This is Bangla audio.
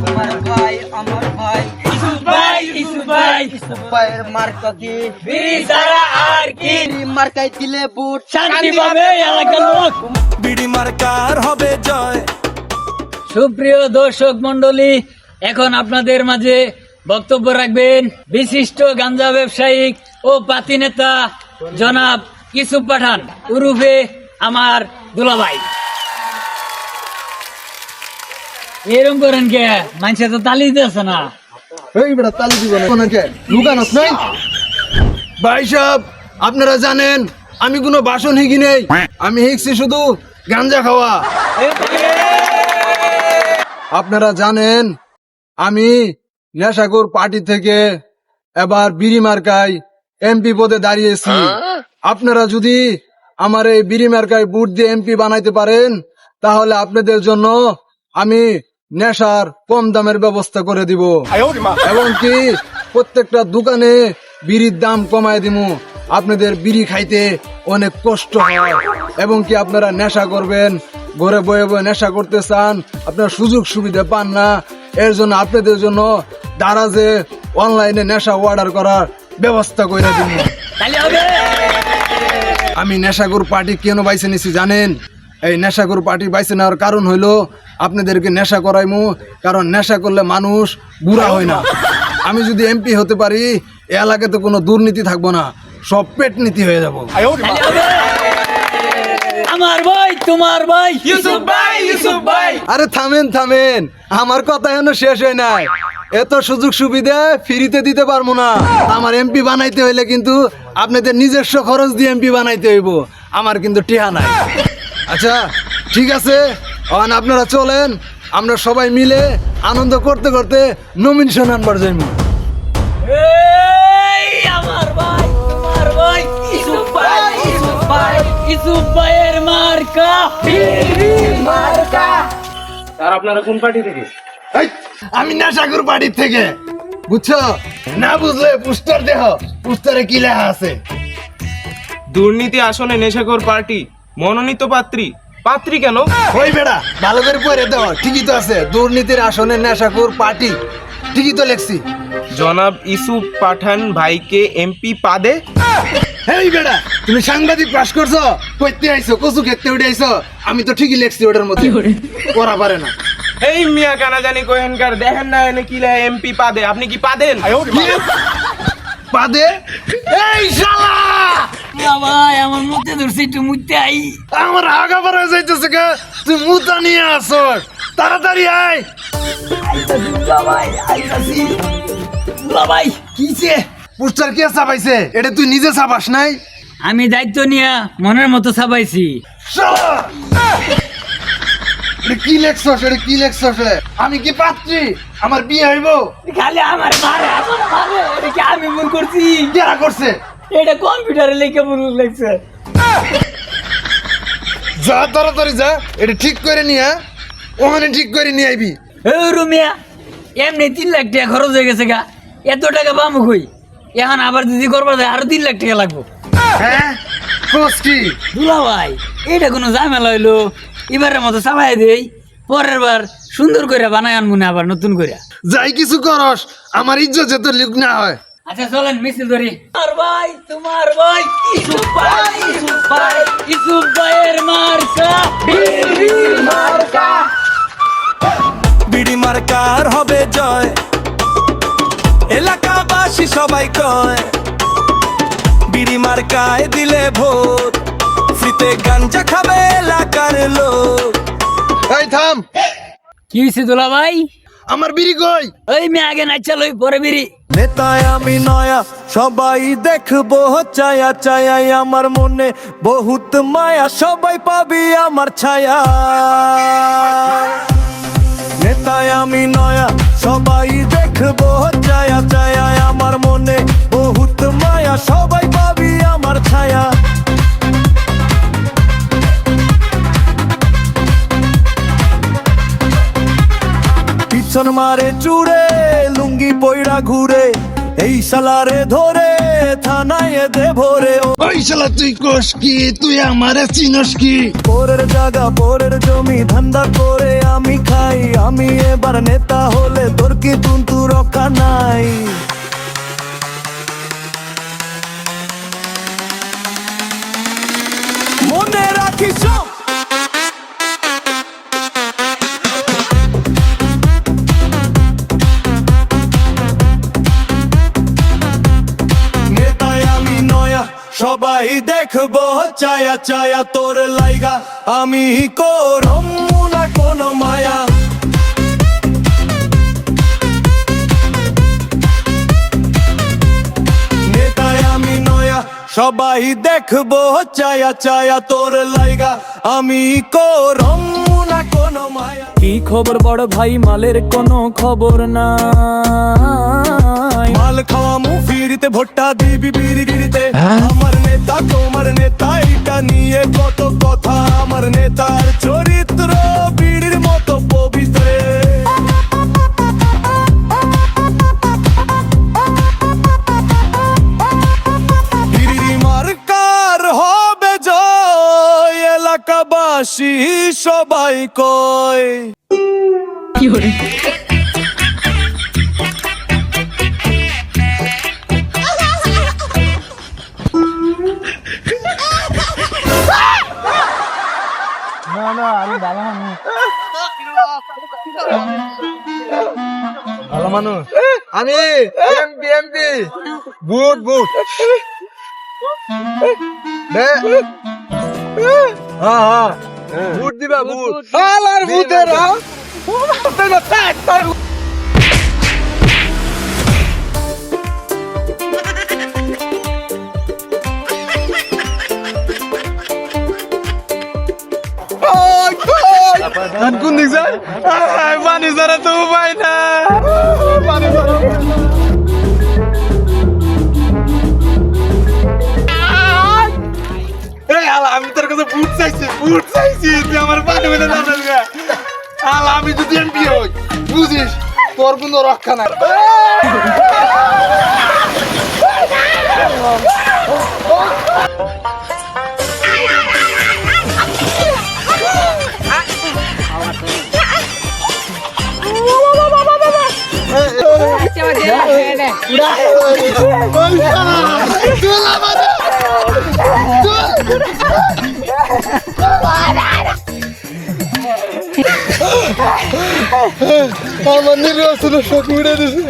আমার ভাই আমার ভাই ইসুফ ভাইয়ের মার্কা কি বিড়ি ছাড়া আর কি মার্কায় দিলে বুট শান্তি পাবে এলাকার লোক। বিড়ি মার্কার হবে জয়। সুপ্রিয় দর্শক মন্ডলী, এখন আপনাদের মাঝে বক্তব্য রাখবেন বিশিষ্ট গাঞ্জা ব্যবসায়িক ও পাতি নেতা জনাব ইউসুফ পাঠান উরুফে আমার দুলাভাই। এরকম করেন কে? মানুষে তো তালি দিতেছে না। এই বেটা তালি দিব না কোনকে লুকানোস নাই। ভাই সাহেব, আপনারা জানেন আমি কোনো বাসন হিগি নেই, আমি হিগছি শুধু গাঞ্জা খাওয়া। আপনারা জানেন আমি নেশাখোর পার্টি থেকে এবার বিড়ি মার্কায় এমপি পদে দাঁড়িয়েছি। আপনারা যদি আমার এই বিড়ি মার্কায় বুট দিয়ে এমপি বানাইতে পারেন তাহলে আপনাদের জন্য আমি নেশার কম দামের ব্যবস্থা করে দিব এবং কি প্রত্যেকটা দোকানে বিড়ির দাম কমায় দিব। আপনাদের বিড়ি খাইতে অনেক কষ্ট হয় এবং কি আপনারা নেশা করবেন, ঘরে বয়ে বয়ে নেশা করতে চান, আপনারা সুযোগ সুবিধা পান না। এর জন্য আপনাদের জন্য দারাজে অনলাইনে নেশা অর্ডার করার ব্যবস্থা করে দিব। আমি নেশাখোর পার্টি কেন বাইছে নিছি জানেন? এই নেশাখোর পার্টি বাইছে নেওয়ার কারণ হইলো আপনাদেরকে নেশা করাইমু, কারণ নেশা করলে মানুষ বুড়া হয় না। আমি যদি এমপি হতে পারি এ এলাকাতে কোনো দুর্নীতি থাকবো না, সব পেট নীতি হয়ে যাব। আমার ভাই তোমার ভাই ইউসুফ ভাই। আরে থামেন থামেন, আমার কথা এখনো শেষ হয় নাই। এত সুযোগ সুবিধা ফ্রিতে দিতে পারবো না। আমার এমপি বানাইতে হইলে কিন্তু আপনাদের নিজস্ব খরচ দিয়ে এমপি বানাইতে হইব, আমার কিন্তু টিহা নাই। আচ্ছা ঠিক আছে, এখন আপনারা চলেন, আমরা সবাই মিলে আনন্দ করতে করতে নমিনেশন আনবার যাইব। আমার ভাই তোমার ভাই ইউসুফ ভাইয়ের মার্কা আর আপনারা কোন পার্টি থেকে? এই, আমি নেশাখোর পার্টির থেকে, বুঝছো? না বুঝলে পোস্টার দেহ, পোস্টারে কি লেখা আছে? দুর্নীতি আসনে নেশাখোর পার্টি, মনোনীত পাত্রী। পাত্রী কেন? ওই বেড়া ভালো করে পড়ে দাও, ঠিকই তো আছে, দুর্নীতির আসনে নেশাখোর পার্টি, ঠিকই তো লেখছি। জনাব ইউসুফ পাঠান ভাইকে এমপি পাদে। এই বেড়া তুমি সাংবাদিক পাস করছো, কইতে আইছো, কচু খেতে উঠে আইছো, আমি তো ঠিকই লেখছি ওটার মধ্যে, পড়া পারে না। এই মিয়া কানা জানি কোহেনকার, দেখেন না এনে কি লেখা এমপি পাদে, আপনি কি পাদেন? পাদে? এই শালা ভাই আমার মুখে ধরছি একটু মুখতে আই। আমার আগা পড়া যাইতেছে কে? তুই মুতা নিয়ে আসছ, তাড়াতাড়ি আয়। ভাই কিছে পোস্টার কে ছাপাইছে? এটা তুই নিজে ছাপাস নাই? আমি দায়িত্ব নিয়ে মনের মতো ছাপাইছি। শালা! এটা কি লেখছস? এটা কি লেখছস? আমি কি পাত্রী? আমার বিয়ে হইব? খালি আমার মারে এটা কি আমি ভুল করছি? কেরা করছে? এটা কম্পিউটারে লিখে ভুল লাগছে। যা তাড়াতাড়ি যা, এটা ঠিক করে নিয়ে ওখানে ঠিক করে নিয়ে আইবি। রুমিয়া এমনি 3 লাখ টাকা খরচ হয়ে গেছে গা, এত টাকা পাবো কই? এখন আবার যদি করবার যায় আরো 3 লাখ টাকা লাগবো। হ্যাঁ কোস কি? দুলা ভাই এটা কোনো ঝামেলা হইলো? এবারের মতো চালাই দেই, পরের বার সুন্দর করে বানায় আনবো না আবার নতুন করে। যাই কিছু করস, আমার ইজ্জত যাতে লুক না হয়। আচ্ছা চলেন মিছিল ধরি। তোমার ভাই ইউসুফ ভাইয়ের মার্কা বিড়ি মার্কার হবে জয়। এলাকাবাসী সবাই কয় বিড়ি মার্কায় দিলে ভোট, ফ্রিতে গাঞ্জা খাবে এলাকার লোক। এই থাম, কি হয়েছে দুলা ভাই? আমার বিড়ি কই? ওই মেয়ে আগে নাচা লই পরে বিড়ি। নেতায় আমি নয়া, সবাই দেখবো চায়া চায়াই, আমার মনে বহুত মায়া, সবাই পাবি আমার ছায়া। নেতায় আমি নয়া, সবাই দেখবো চায়া চায়াই, আমার মনে বহুত মায়া, সবাই পাবি আমার ছায়া। পিছন মারে চুড়ে, লুঙ্গি পয়রা ঘুরে, এই শালারে ধরে থানায় দে ভরে ওই শালা তুই কোষ কি, তুই আমারে চিনস কি? পরের জায়গা পরের জমি ধান্দা করে আমি খাই, আমি এবার নেতা হলে তোর কি তুন্তু রক্ষা নাই। মনে রাখিস নেতায় আমি নয়া, সবাই দেখবো চায়া চায়া তোর লাইগা, আমি করম না কোনো মায়া। নেতায় আমি নয়া, সবাই দেখবো চায়া চায়া তোর লাইগা, আমি করম না কোনো মায়া। কি খবর বড় ভাই, মালের কোনো খবর নাই। মাল খাওয়া মুফিরিতে ভোট্টা দিবি বিড়িতে, আমার নেতা তোমার নেতা এটা নিয়ে কত কথা, আমার নেতার চরিত্র বিড়ির মতো পবিত্র। বিড়ি মার্কার হবে জয়, এলাকাবাসী সবাই কয়। ভালো মানুষ আমি, এমপি এমপি বুট বুট দে। হ্যাঁ বুট দিবা বুট, শালার বুটেরা কোন দিক যায় পানি ছাড়া তো উপায় না, পানি ছাড়া। আমি তোর কাছে বুট চাইছি, বুট চাইছি, তুই আমার পানি মেলে যাচ্ছিস গা। আমি যদি এমপি হই বুঝিস তোর কোনো রক্ষা নাই। আমার নির্বাচনের শখ উড়ে দিছে।